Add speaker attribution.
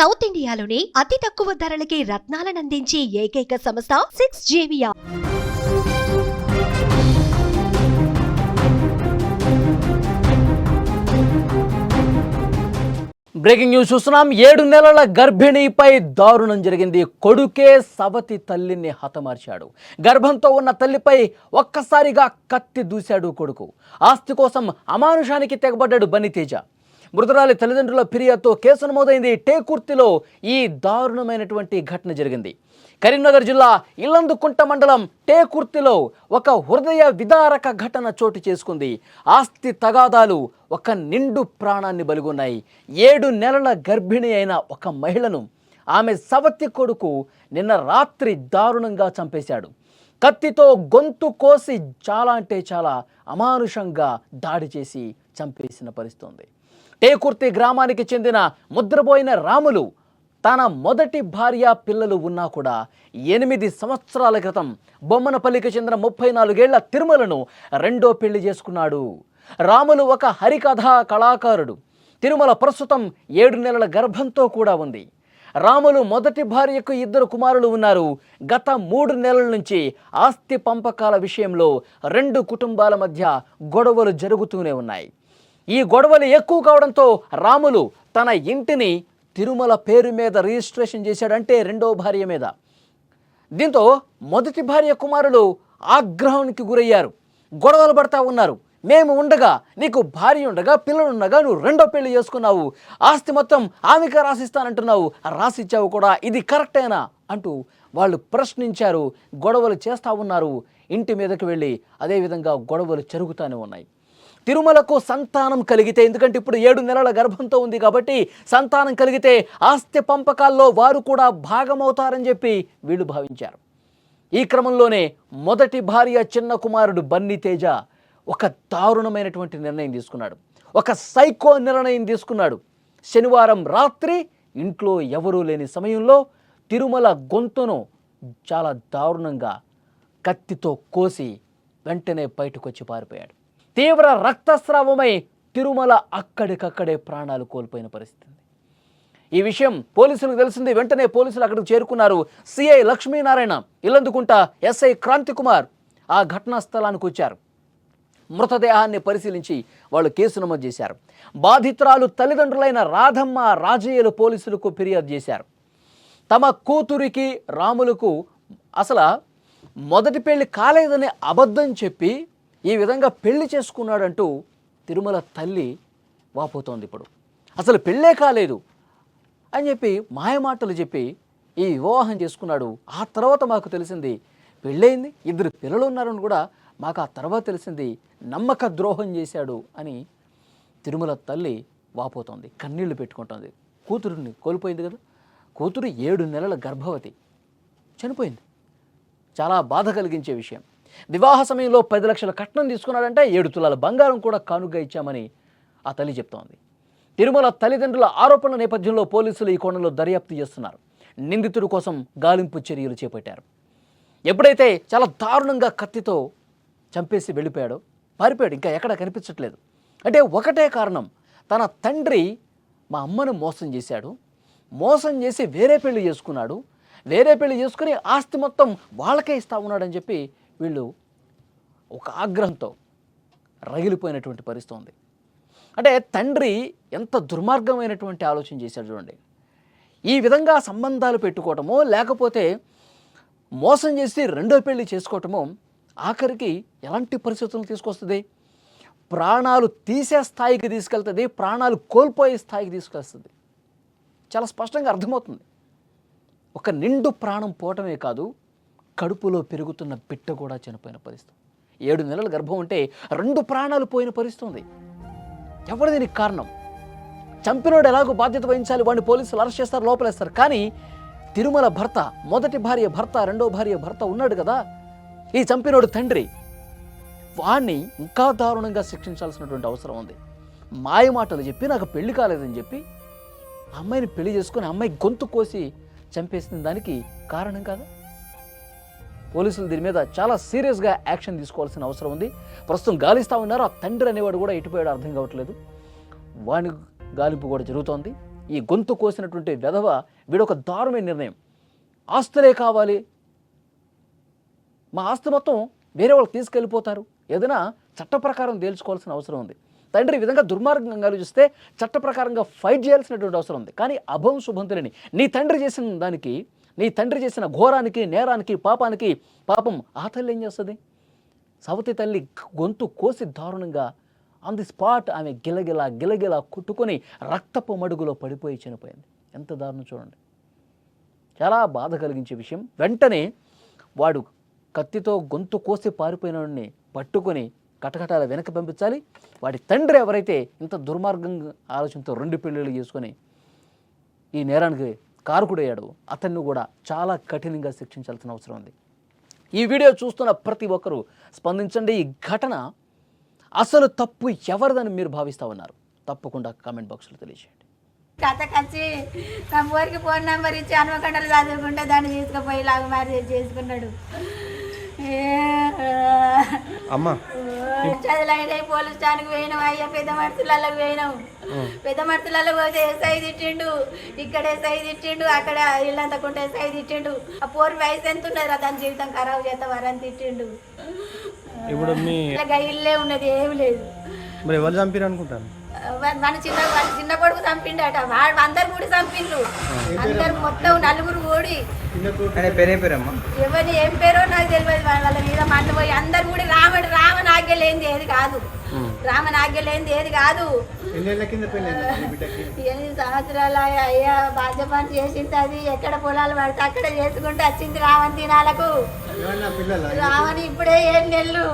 Speaker 1: South ఇండియాలోనే అతి తక్కువ ధరలకి రత్నాలనందించే ఏకైక సంస్థ 6JVR.
Speaker 2: బ్రేకింగ్ న్యూస్ చూస్తున్నాం. 7 నెలల గర్భిణీపై దారుణం జరిగింది. కొడుకే సవతి తల్లిని హతమార్చాడు. గర్భంతో ఉన్న తల్లిపై ఒక్కసారిగా కత్తి దూశాడు కొడుకు. ఆస్తి కోసం అమానుషానికి తెగబడ్డాడు బన్నితేజ. మృతురాలి తల్లిదండ్రుల ఫిర్యాదుతో కేసు నమోదైంది. టేకుర్తిలో ఈ దారుణమైనటువంటి ఘటన జరిగింది. కరీంనగర్ జిల్లా ఇల్లందుకుంట మండలం టేకుర్తిలో ఒక హృదయ విదారక ఘటన చోటు చేసుకుంది. ఆస్తి తగాదాలు ఒక నిండు ప్రాణాన్ని బలిగొన్నాయి. 7 నెలల గర్భిణి అయిన ఒక మహిళను ఆమె సవతి కొడుకు నిన్న రాత్రి దారుణంగా చంపేశాడు. కత్తితో గొంతు కోసి చాలా అంటే చాలా అమానుషంగా దాడి చేసి చంపేసిన పరిస్థితి. టేకుర్తి గ్రామానికి చెందిన ముద్రపోయిన రాములు తన మొదటి భార్య పిల్లలు ఉన్నా కూడా 8 సంవత్సరాల క్రితం బొమ్మనపల్లికి చెందిన 34 ఏళ్ల తిరుమలను రెండో పెళ్లి చేసుకున్నాడు. రాములు ఒక హరికథా కళాకారుడు. తిరుమల ప్రస్తుతం 7 నెలల గర్భంతో కూడా ఉంది. రాములు మొదటి భార్యకు 2 కుమారులు ఉన్నారు. గత 3 నెలల నుంచి ఆస్తి పంపకాల విషయంలో 2 కుటుంబాల మధ్య గొడవలు జరుగుతూనే ఉన్నాయి. ఈ గొడవలు ఎక్కువ కావడంతో రాములు తన ఇంటిని తిరుమల పేరు మీద రిజిస్ట్రేషన్ చేశాడంటే రెండో భార్య మీద. దీంతో మొదటి భార్య కుమారులు ఆగ్రహానికి గురయ్యారు. గొడవలు పడతా ఉన్నారు. మేము ఉండగా, నీకు భార్య ఉండగా, పిల్లలుండగా నువ్వు రెండో పెళ్లి చేసుకున్నావు, ఆస్తి మొత్తం ఆమెకే రాసిస్తానంటున్నావు, రాసిచ్చావు కూడా, ఇది కరెక్టేనా అంటూ వాళ్ళు ప్రశ్నించారు. గొడవలు చేస్తూ ఉన్నారు. ఇంటి మీదకి వెళ్ళి అదేవిధంగా గొడవలు జరుగుతూనే ఉన్నాయి. తిరుమలకు సంతానం కలిగితే, ఎందుకంటే ఇప్పుడు 7 నెలల గర్భంతో ఉంది కాబట్టి సంతానం కలిగితే ఆస్తి పంపకాల్లో వారు కూడా భాగమవుతారని చెప్పి వీళ్ళు భావించారు. ఈ క్రమంలోనే మొదటి భార్య చిన్న కుమారుడు బన్నితేజ ఒక దారుణమైనటువంటి నిర్ణయం తీసుకున్నాడు. ఒక సైకో నిర్ణయం తీసుకున్నాడు. శనివారం రాత్రి ఇంట్లో ఎవరూ లేని సమయంలో తిరుమల గొంతును చాలా దారుణంగా కత్తితో కోసి వెంటనే బయటకు వచ్చి పారిపోయాడు. తీవ్ర రక్తస్రావమై తిరుమల అక్కడికక్కడే ప్రాణాలు కోల్పోయిన పరిస్థితి. ఈ విషయం పోలీసులకు తెలిసింది. వెంటనే పోలీసులు అక్కడికి చేరుకున్నారు. సిఐ లక్ష్మీనారాయణ, ఇల్లందుకుంట ఎస్ఐ క్రాంతికుమార్ ఆ ఘటనా స్థలానికి వచ్చారు. మృతదేహాన్ని పరిశీలించి వాళ్ళు కేసు నమోదు చేశారు. బాధితురాలు తల్లిదండ్రులైన రాధమ్మ, రాజయ్యలు పోలీసులకు ఫిర్యాదు చేశారు. తమ కూతురికి రాములకు అసలు మొదటి పెళ్లి కాలేదని అబద్ధం చెప్పి ఈ విధంగా పెళ్లి చేసుకున్నాడంటూ తిరుమల తల్లి వాపోతోంది. ఇప్పుడు అసలు పెళ్ళే కాలేదు అని చెప్పి మాయమాటలు చెప్పి ఈ వివాహం చేసుకున్నాడు. ఆ తర్వాత మాకు తెలిసింది పెళ్ళయింది, 2 పిల్లలు ఉన్నారని కూడా మాకు ఆ తర్వాత తెలిసింది, నమ్మక ద్రోహం చేశాడు అని తిరుమల తల్లి వాపోతోంది. కన్నీళ్లు పెట్టుకుంటోంది. కూతురుని కోల్పోయింది కదా. కూతురు 7 నెలల గర్భవతి, చనిపోయింది. చాలా బాధ కలిగించే విషయం. వివాహ సమయంలో 10 లక్షల కట్నం తీసుకున్నాడంటే 7 తులాల బంగారం కూడా కానుగ్గా ఇచ్చామని ఆ తల్లి చెప్తోంది. తిరుమల తల్లిదండ్రుల ఆరోపణల నేపథ్యంలో పోలీసులు ఈ కోణంలో దర్యాప్తు చేస్తున్నారు. నిందితుడి కోసం గాలింపు చర్యలు చేపట్టారు. ఎప్పుడైతే చాలా దారుణంగా కత్తితో చంపేసి వెళ్ళిపోయాడో, పారిపోయాడు, ఇంకా ఎక్కడ కనిపించట్లేదు. అంటే ఒకటే కారణం, తన తండ్రి మా అమ్మను మోసం చేశాడు, మోసం చేసి వేరే పెళ్లి చేసుకున్నాడు, వేరే పెళ్లి చేసుకుని ఆస్తి మొత్తం వాళ్ళకే ఇస్తా ఉన్నాడని చెప్పి వీళ్ళు ఒక ఆగ్రహంతో రగిలిపోయినటువంటి పరిస్థితి ఉంది. అంటే తండ్రి ఎంత దుర్మార్గమైనటువంటి ఆలోచన చేశాడు చూడండి. ఈ విధంగా సంబంధాలు పెట్టుకోవటమో, లేకపోతే మోసం చేసి రెండో పెళ్లి చేసుకోవటమో ఆఖరికి ఎలాంటి పరిస్థితులను తీసుకొస్తుంది? ప్రాణాలు తీసే స్థాయికి తీసుకెళ్తుంది, ప్రాణాలు కోల్పోయే స్థాయికి తీసుకెళ్తుంది. చాలా స్పష్టంగా అర్థమవుతుంది. ఒక నిండు ప్రాణం పోవటమే కాదు, కడుపులో పెరుగుతున్న బిడ్డ కూడా చనిపోయిన పరిస్థితి. 7 నెలల గర్భం అంటే 2 ప్రాణాలు పోయిన పరిస్థితి ఉంది. ఎవరు దీనికి కారణం? చంపినోడు ఎలాగో బాధ్యత వహించాలి, వాడిని పోలీసులు అరెస్ట్ చేస్తారు, లోపలేస్తారు. కానీ తిరుమల భర్త, మొదటి భార్య భర్త, రెండో భార్య భర్త ఉన్నాడు కదా, ఈ చంపినోడు తండ్రి, వాడిని ఇంకా దారుణంగా శిక్షించాల్సినటువంటి అవసరం ఉంది. మాయమాటలు చెప్పి నాకు పెళ్లి కాలేదని చెప్పి అమ్మాయిని పెళ్లి చేసుకుని అమ్మాయి గొంతు కోసి చంపేసిన దానికి కారణం కాదా? పోలీసులు దీని మీద చాలా సీరియస్గా యాక్షన్ తీసుకోవాల్సిన అవసరం ఉంది. ప్రస్తుతం గాలిస్తూ ఉన్నారు. ఆ తండ్రి అనేవాడు కూడా ఎటుపోయాడు అర్థం కావట్లేదు. వాని గాలింపు కూడా జరుగుతోంది. ఈ గొంతు కోసినటువంటి వెధవ వీడొక దారుణమైన నిర్ణయం. ఆస్తులే కావాలి, మా ఆస్తి మొత్తం వేరే వాళ్ళు తీసుకెళ్ళిపోతారు, ఏదైనా చట్ట ప్రకారం తేల్చుకోవాల్సిన అవసరం ఉంది. తండ్రి ఈ విధంగా దుర్మార్గంగా ఆలోచిస్తే చట్ట ప్రకారంగా ఫైట్ చేయాల్సినటువంటి అవసరం ఉంది. కానీ అభం శుభం తెలియని నీ తండ్రి చేసిన దానికి, నీ తండ్రి చేసిన ఘోరానికి, నేరానికి, పాపానికి పాపం ఆ తల్లి ఏం చేస్తుంది? సవతి తల్లి గొంతు కోసి దారుణంగా ఆన్ ది స్పాట్ ఆమె గిలగిలా కుట్టుకొని రక్తపు మడుగులో పడిపోయి చనిపోయింది. ఎంత దారుణం చూడండి. చాలా బాధ కలిగించే విషయం. వెంటనే వాడు కత్తితో గొంతు కోసి పారిపోయిన వాడిని పట్టుకొని కటకటాల వెనక్కి పంపించాలి. వాడి తండ్రి ఎవరైతే ఇంత దుర్మార్గంగా ఆలోచనతో 2 పెళ్ళిళ్ళు చేసుకొని ఈ నేరానికి కారకుడయ్యాడు, అతన్ని కూడా చాలా కఠినంగా శిక్షించాల్సిన అవసరం ఉంది. ఈ వీడియో చూస్తున్న ప్రతి ఒక్కరూ స్పందించండి. ఈ ఘటన అసలు తప్పు ఎవరిదని మీరు భావిస్తూ ఉన్నారు? తప్పకుండా కామెంట్ బాక్స్లో తెలియజేయండి.
Speaker 3: కథకొచ్చి నా ఊరికి ఫోన్ నెంబర్ ఇచ్చి హనుమకొండలు చదువుకుంటే దాన్ని తీసుకుపోయి లాగా మ్యారేజ్ చేసుకున్నాడు.
Speaker 4: అమ్మా
Speaker 3: చదువులైనా పోలీస్ స్టేషన్కి పోయినాం, అయ్యా పెద్ద మనుషులలో పోయినాం. పెద్ద మనుషులలో పోతే ఎస్ఐ తిట్టిండు, ఇక్కడ ఎస్ఐ తిట్టిండు, అక్కడ ఇల్లంతకుంటే ఎస్ఐ తిట్టిండు. ఆ పోరు వయసు ఎంత ఉన్నది, దాని జీవితం ఖరాబ్ చేస్తావారని తిట్టిండు.
Speaker 4: ఇప్పుడు మీ
Speaker 3: ఇలా ఇల్లే ఉన్నది, ఏమి లేదు.
Speaker 4: మరి ఎవరు చంపారు అనుకుంటాను?
Speaker 3: మన చిన్న కొడుకు చంపిండట, వాడు అందరు కూడా చంపిండ్రు. అందరు మొత్తం 4 ఓడి.
Speaker 4: పేరేమ్మా
Speaker 3: ఎవరి ఏం పేరో నాకు తెలియదు. వాళ్ళ మీద మంట పోయి అందరు కూడా రామనాగ్య లేనిది ఏది కాదు, రామనాగ్య లేనిది ఏది కాదు. 8 సంవత్సరాలు అయ్యా బాధ్యపని చేసింది. అది ఎక్కడ పొలాలు పడితే అక్కడ చేసుకుంటే వచ్చింది రావణ్ దినాలకు. రావణి ఇప్పుడే 7 నెలలు.